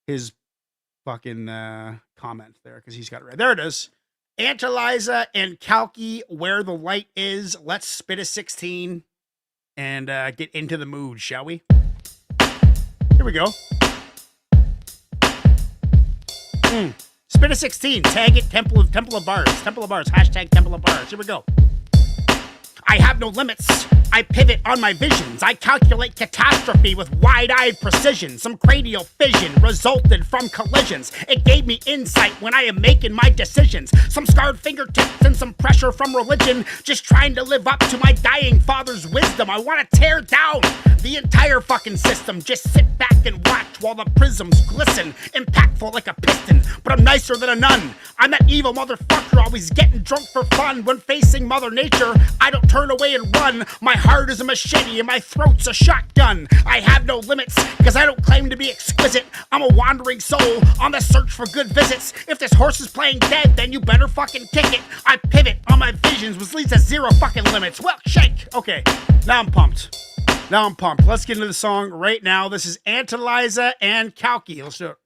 his fucking comment there because he's got it right. There it is. ANTAHLYZAH and KALKI, Where the Light Is. Let's spit a 16 and get into the mood, shall we? Here we go. Spit a 16. Tag it. Temple of Bars. Temple of Bars. Hashtag Temple of Bars. Here we go. I have no limits. I pivot on my visions. I calculate catastrophe with wide-eyed precision. Some cranial fission resulted from collisions. It gave me insight when I am making my decisions. Some scarred fingertips and some pressure from religion. Just trying to live up to my dying father's wisdom. I want to tear down the entire fucking system. Just sit back and watch while the prisms glisten. Impactful like a piston, but I'm nicer than a nun. I'm that evil motherfucker always getting drunk for fun. When facing Mother Nature, I don't turn away and run. My heart is a machete and my throat's a shotgun. I have no limits, cause I don't claim to be exquisite. I'm a wandering soul on the search for good visits. If this horse is playing dead, then you better fucking kick it. I pivot on my visions, which leads to zero fucking limits. Wilkshake. Okay, now I'm pumped. Let's get into the song right now. This is ANTAHLYZAH and KALKI. Let's do it.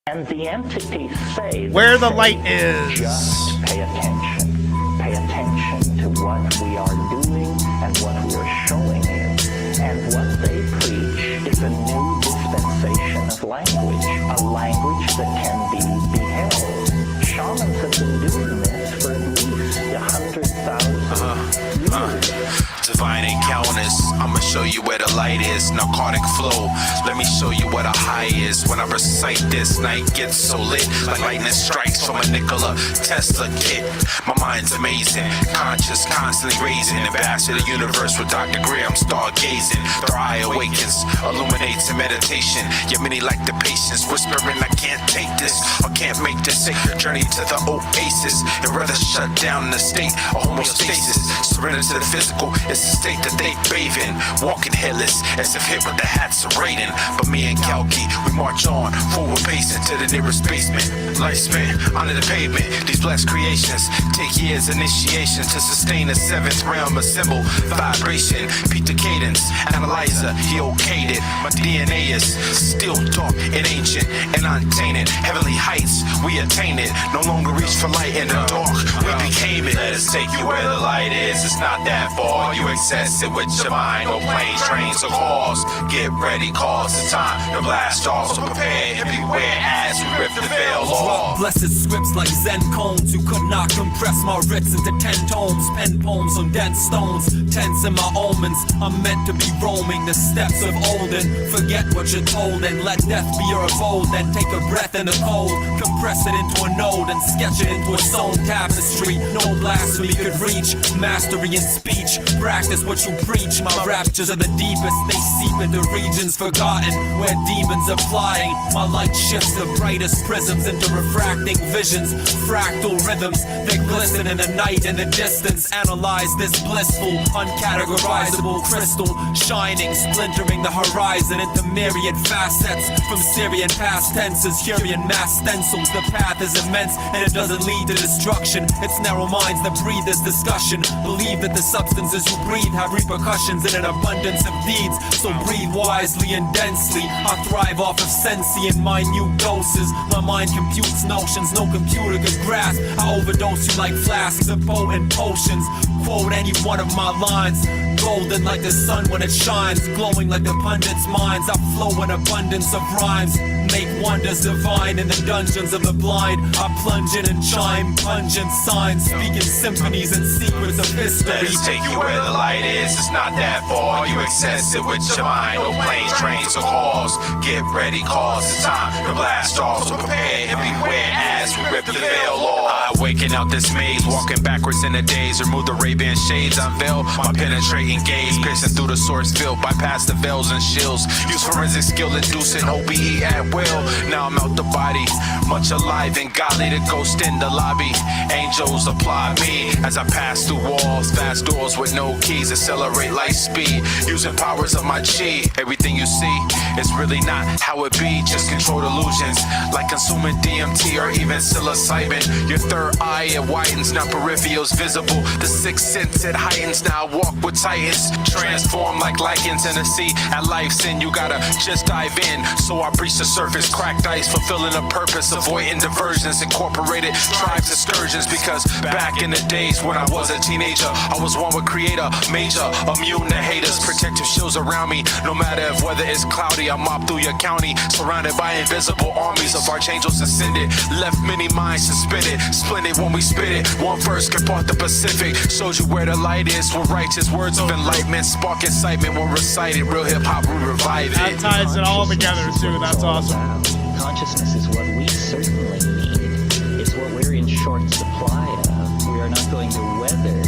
And the entities say Where the Light Is. Just pay attention. Pay attention to what we are doing and what we are showing you. And what they preach is a new dispensation of language, a language that can be beheld. Shamans have been doing this for at least 100,000 years. Divine encounters, I'ma show you where the light is. Narcotic flow, let me show you what a high is. When I recite this, night gets so lit, like lightning strikes from a Nikola Tesla kit. My mind's amazing, conscious, constantly raising. Ambassador to the universe with Dr. Graham, stargazing. Their eye awakens, illuminates in meditation. Yet many lack the patience, whispering I can't take this, or can't make this sacred journey to the oasis. And rather shut down the state of homeostasis. Surrender to the physical, it's a state that they bathe in. Walking headless, as if hit with the hats of Raiden. But me and KALKI, we march on, forward pacing to the nearest basement. Lifespan, under the pavement. These blessed creations take years initiation to sustain a seventh realm, a symbol, vibration. Beat the cadence, ANTAHLYZAH, he okayed it. My DNA is still dark and ancient and untainted. Heavenly heights, we attain it. No longer reach for light in the dark, we became it. Let us take you where the light is, it's not that far. You access it with your mind, no planes, trains, or cars. Get ready, cause it's time to blast off. So prepare and beware as we rip the veil off. Blessed scripts like Zen cones, you could not compress my writs into 10 tomes. Pen poems on dense stones, tense in my omens. I'm meant to be roaming the steps of olden. Forget what you're told and let death be your abode. Then take a breath in the cold, compress it into a node and sketch it into a sewn tapestry. No blasphemy could reach mastery in speech. Practice what you preach. My raptures are the deepest, they seep into regions forgotten where demons are flying. My light shifts the brightest prisms into refracting visions. Fractal rhythms, they glisten in the night and the distance. Analyze this blissful, uncategorizable crystal, shining, splintering the horizon into myriad facets. From Syrian past tenses, Hurrian mass stencils. The path is immense and it doesn't lead to destruction. It's narrow minds that breathe this discussion. Believe that the substances you breathe have repercussions in an abundance of deeds. So breathe wisely and densely. I thrive off of sensei in minute doses. My mind computes notions no computer could grasp. I overdose you like flasks of potent potions. Quote any one of my lines. Golden like the sun when it shines, glowing like the pundits' minds. I flow in abundance of rhymes, make wonders divine in the dungeons of the blind. I plunge in and chime, pungent signs, speaking symphonies and secrets of history. Let us take you where the light is, it's not that far. You access it with your mind, no planes, trains, or cars. Get ready, cause it's time to blast off. So prepare and beware as we rip the veil off. I awaken out this maze, walking backwards in the days. Remove the Ray-Ban shades, unveil my penetrating gaze, piercing through the source field, bypass the veils and shields. Use forensic skill, inducing OBE at will. Now I'm out the body, much alive and godly. The ghost in the lobby, angels applaud me as I pass through walls. Fast doors with no keys, accelerate light speed, using powers of my chi. Everything you see is really not how it be, just controlled illusions like consuming DMT or even psilocybin. Your third eye, it widens, now peripherals visible. The sixth sense, it heightens, now I walk with tight titans transform like lichens in the sea. At life's end, you gotta just dive in. So I breach the surface, cracked ice, fulfilling a purpose, avoiding diversions, incorporated tribes excursions. Because back in the days when I was a teenager, I was one with creator, major, immune to haters, protective shields around me. No matter if weather is cloudy, I mop through your county, surrounded by invisible armies of archangels ascended. Left many minds suspended, splendid when we spit it. One verse could part the Pacific, shows you where the light is. With righteous words of enlightenment, spark excitement when recited. Real hip hop, we revive it. That ties it all together too. That's awesome. Consciousness is what we certainly need. It's what we're in short supply of. We are not going to weather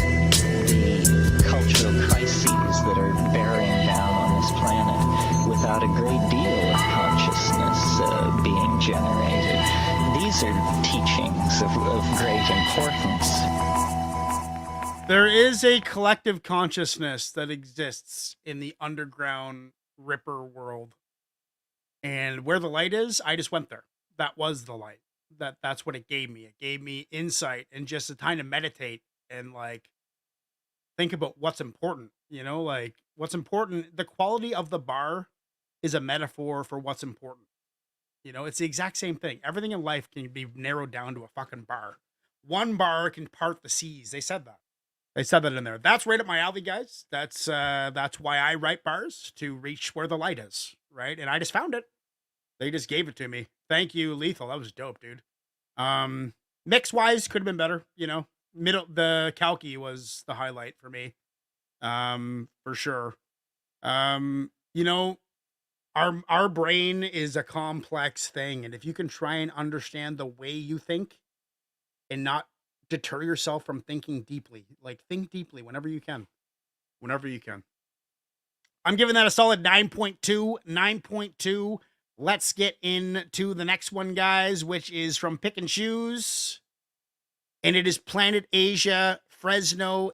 the cultural crises that are bearing down on this planet without a great deal of consciousness being generated. These are teachings of great importance. There is a collective consciousness that exists in the underground Ripper world. And where the light is, I just went there. That was the light. That's what it gave me. It gave me insight and just a time to meditate and like think about what's important, you know, like what's important. The quality of the bar is a metaphor for what's important. You know, it's the exact same thing. Everything in life can be narrowed down to a fucking bar. One bar can part the seas. They said that. They said that in there. That's right up my alley, guys. That's why I write bars, to reach where the light is, right? And I just found it. They just gave it to me. Thank you, Lethal. That was dope, dude. Mix wise could have been better, you know. The KALKI was the highlight for me. For sure. You know, our brain is a complex thing, and if you can try and understand the way you think and not deter yourself from thinking deeply, like think deeply whenever you can. I'm giving that a solid 9.2. Let's get into the next one, guys, which is from Pick and Choose, and it is Planet Asia, Fresno,